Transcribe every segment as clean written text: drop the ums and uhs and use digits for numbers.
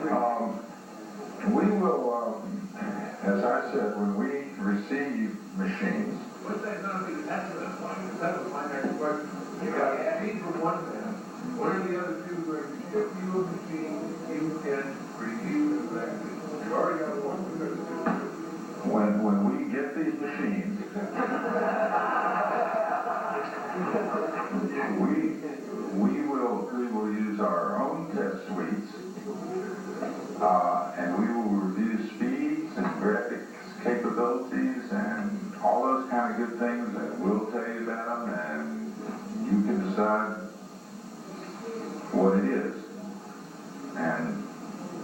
We will, as I said, when we receive machines. What's that not be that's the point? That was my next question. You got speed for one thing. What are the other two going to ship you a machine you can review exactly? You already got one because When we get these machines, we will use our own test suites, and we will review speeds and graphics capabilities and all those kind of good things, and we'll tell you about them, and you can decide what it is. And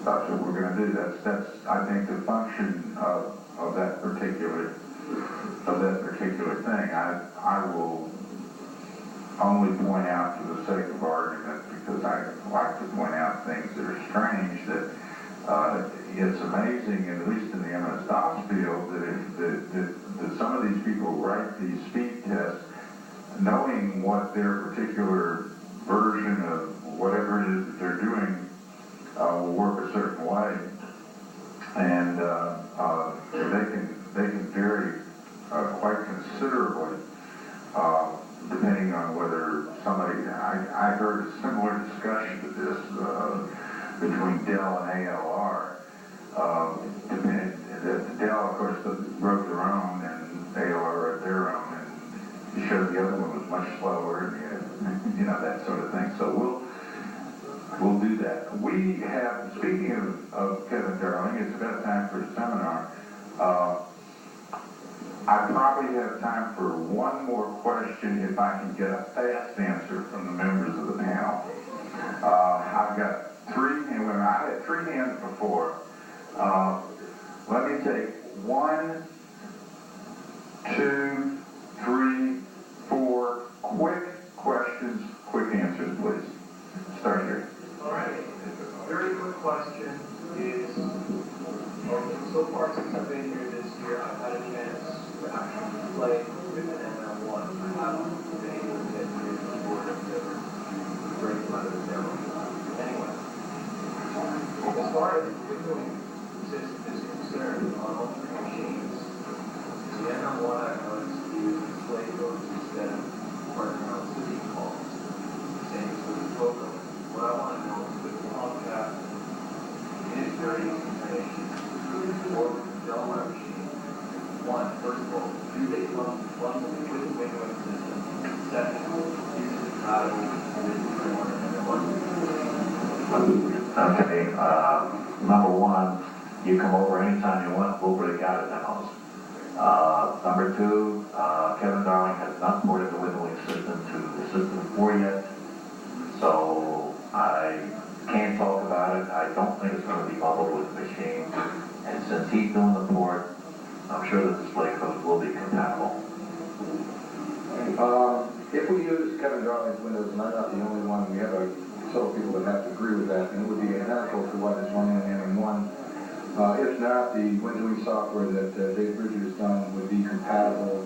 that's what we're going to do. That's I think the function of that particular thing. I will only point out for the sake of argument, because I like to point out things that are strange, that it's amazing, at least in the MS-DOS field, that some of these people write these speed tests knowing what their particular version of whatever it is that they're doing will work a certain way, and they can vary quite considerably, depending on whether somebody. I heard a similar discussion to this between Dell and ALR. Dell, of course, wrote their own, and ALR wrote their own, and it showed the other one was much slower, and that sort of thing. So we'll do that. We have, speaking of Kevin Darling, it's about time for a seminar. I probably have time for one more question if I can get a fast answer from the members of the panel. I've got I had 3 hands before. Let me take 1, 2, 3, 4 quick questions, quick answers, please. Start here. All right. Very quick question is, so far since I've been here this year, I've had a chance to actually play with an ML1. I haven't been able to get through the board of the break out of the demo. Anyway, as far as the windowing system is concerned on all 3 machines, the ML1 I was using display codes instead of working on city calls. Same with the CoCo. What I want to know is with the Hogg is there any information or with the Delaware machine? One, first of all, do they bundle with the windowing system? Second, is it compatible with the corner and the one? Okay, number 1, you come over anytime you want, we'll break out of demos. Number 2, Kevin Darling has not ported the windowing system to the system 4 yet, so I can't talk about it. I don't think it's going to be bundled with the machine, and since he's doing the port, I'm sure the display codes will be compatible. If we use Kevin Darling's Windows, and I'm not the only one, we have several people that have to agree with that, and it would be identical to what is running in M1. If not, the windowing software that Dave Bridger has done would be compatible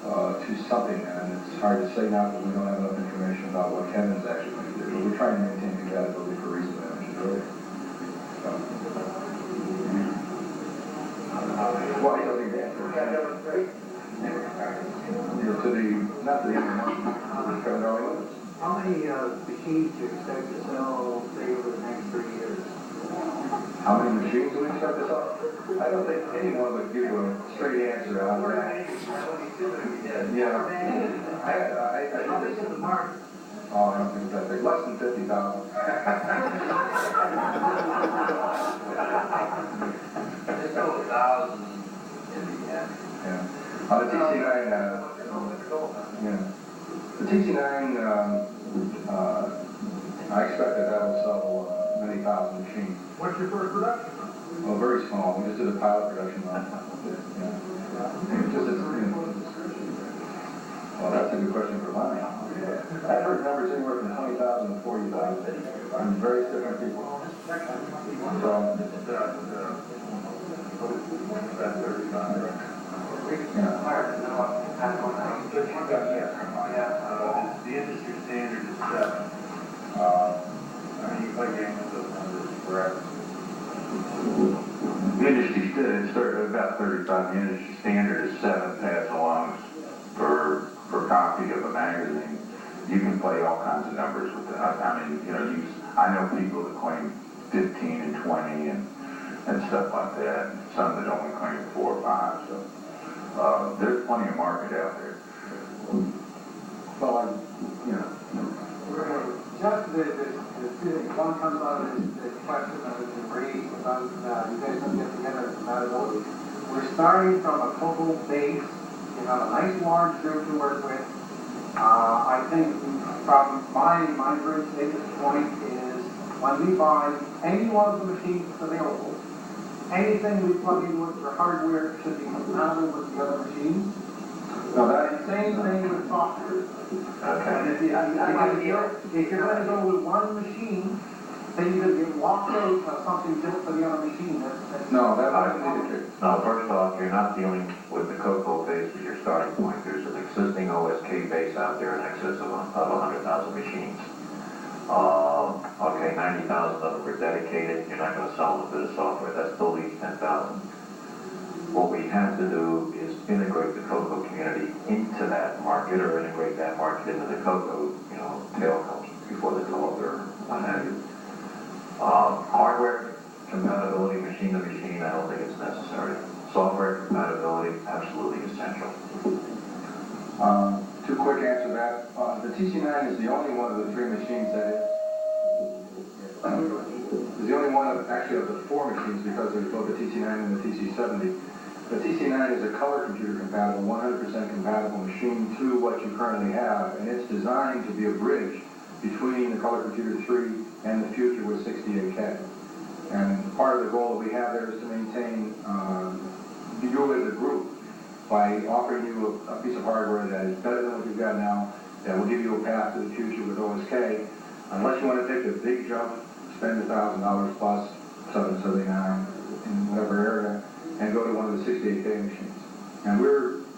to something, and it's hard to say now because we don't have enough information about what Kevin's actually going to do. But we're trying to maintain compatibility for reasons I mentioned earlier. Well, I don't think that. To the, not the M1, Kevin Darling Windows. How many machines do you expect to sell, say, over the next 3 years? How many machines do we expect to sell? I don't think anyone would give you a straight answer on that. Yeah. How big is the market? Oh, I don't think it's that big. Less than 50,000. Just over 1,000 in the end. Yeah. On the TC9, the TC9, I expect that will sell many thousand machines. what's your first production? Well, very small. We just did a pilot production run. Well, that's a good question for Lonnie. I've heard numbers anywhere from 20,000 to 40,000 from various different people. So, The industry standard is 7. I mean, you play games with those numbers forever. The industry started about 35. The industry standard is 7 pass-alongs per copy of a magazine. You can play all kinds of numbers with that. I mean, I know people that claim 15 and 20 and stuff like that. Some that only claim 4 or 5. So there's plenty of market out there. Well, Just one comes out of this question that has been raised about you guys don't get together and compatibility. We're starting from a CoCo base. You have a nice large group to work with. I think from my first biggest point is when we buy any one of the machines that's available, anything we plug into it for hardware should be compatible with the other machines. no, that, And same thing with software. Okay. And if you're going to go with one machine, then you're going to get locked out of something built for the other machine. no, that wouldn't be the case. Now, first off, you're not dealing with the CoCo base as your starting point. There's an existing OSK base out there in excess of 100,000 machines. Okay, 90,000 of them are dedicated. You're not going to sell them a bit of software. That still leaves 10,000. What we have to do is integrate the CoCo community into that market, or integrate that market into the CoCo, tail comes before the developer, what have you. Hardware compatibility, machine to machine, I don't think it's necessary. Software compatibility, absolutely essential. Two quick answers to that. The TC9 is the only one of the 3 machines that is the only one of, actually, of the 4 machines, because there's both the TC9 and the TC70. The TC9 is a color computer compatible, 100% compatible machine to what you currently have, and it's designed to be a bridge between the Color Computer 3 and the future with 68K. And part of the goal that we have there is to maintain you as a group by offering you a piece of hardware that is better than what you've got now, that will give you a path to the future with OSK. Unless you want to take a big jump, spend $1,000 plus, 779 in whatever area, and go to one of the 68K machines. And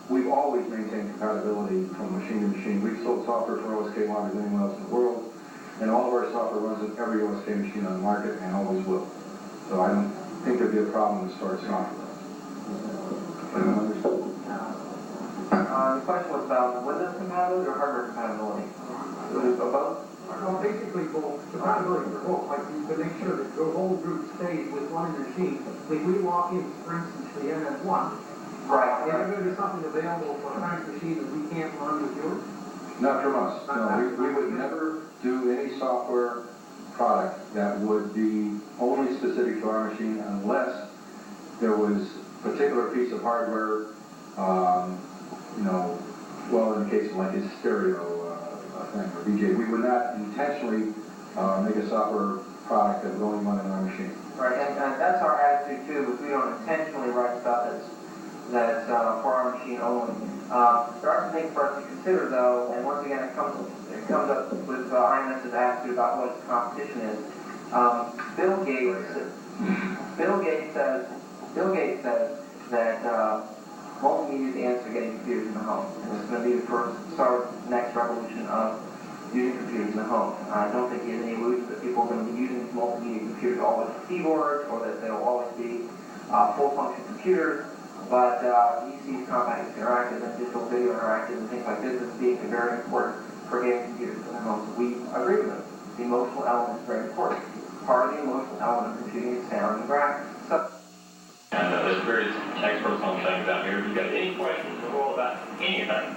we've always maintained compatibility from machine to machine. We've sold software for OSK longer than anyone else in the world, and all of our software runs in every OSK machine on the market and always will. So I don't think there'd be a problem as far as software. The question was about Windows compatibility or hardware compatibility? Both? Well, basically, both. Compatibility for both. Like, you can make sure that your whole group stays with one machine. If we walk in, for instance, the MS1, Right. is there going to be something available for a current machine that we can't run with yours? Not from us. No, we would never do any software product that would be only specific to our machine unless there was a particular piece of hardware, well, in the case of like his stereo thing or DJ, we would not intentionally make a software product that would only run on our machine. Right, and that's our attitude too, is we don't intentionally write stuff that's for our machine only. There are some things for us to consider though, and once again it comes up with IMS's attitude about what its competition is. Bill Gates says that multimedia is the answer to getting computers in the home. And it's going to be the next revolution of using computers in the home. I don't think he has any illusions that people are going to be using these multimedia computers always with keyboards, or that they'll always be full-function computers. But he sees compact interactive and digital video interactive and things like this as being very important for getting computers in the home. So we agree with him. The emotional element is very important. Part of the emotional element of computing is sound and graphics. So, and there's various experts on things out here. If you've got any questions at all about anything,